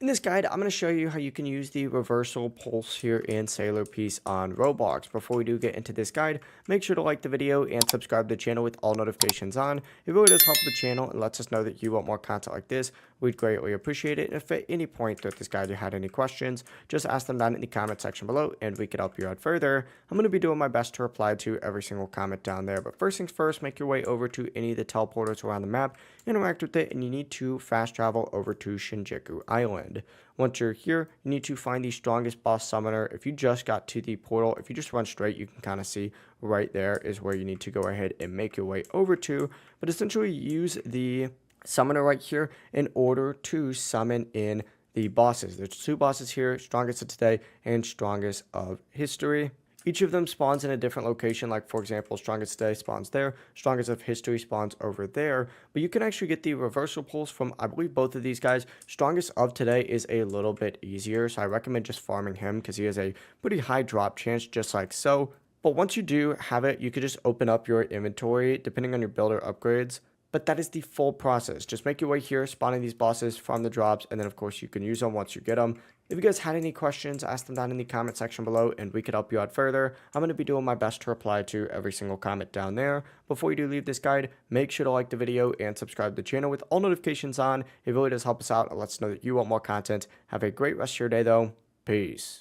In this guide, I'm going to show you how you can use the reversal pulse here in Sailor Piece on Roblox. Before we do get into this guide, make sure to like the video and subscribe to the channel with all notifications on. It really does help the channel and lets us know that you want more content like this. We'd greatly appreciate it. And if at any point throughout this guide you had any questions, just ask them down in the comment section below and we can help you out further. I'm going to be doing my best to reply to every single comment down there. But first things first, make your way over to any of the teleporters around the map, interact with it, and you need to fast travel over to Shinjuku Island. Once you're here, you need to find the strongest boss summoner. If you just got to the portal, if you just run straight, you can kind of see right there is where you need to go ahead and make your way over to. But essentially use the summoner right here in order to summon in the bosses. There's two bosses here, strongest of today and strongest of history. Each of them spawns in a different location, like for example, strongest today spawns there, strongest of history spawns over there, but you can actually get the reversal pulse from, I believe, both of these guys. Strongest of today is a little bit easier, so I recommend just farming him because he has a pretty high drop chance, just like so. But once you do have it, you could just open up your inventory, depending on your builder upgrades. But that is the full process. Just make your way here, spawning these bosses, farm the drops, and then of course you can use them once you get them. If you guys had any questions, ask them down in the comment section below and we could help you out further. I'm going to be doing my best to reply to every single comment down there. Before you do leave this guide, make sure to like the video and subscribe to the channel with all notifications on. It really does help us out and lets us know that you want more content. Have a great rest of your day though. Peace.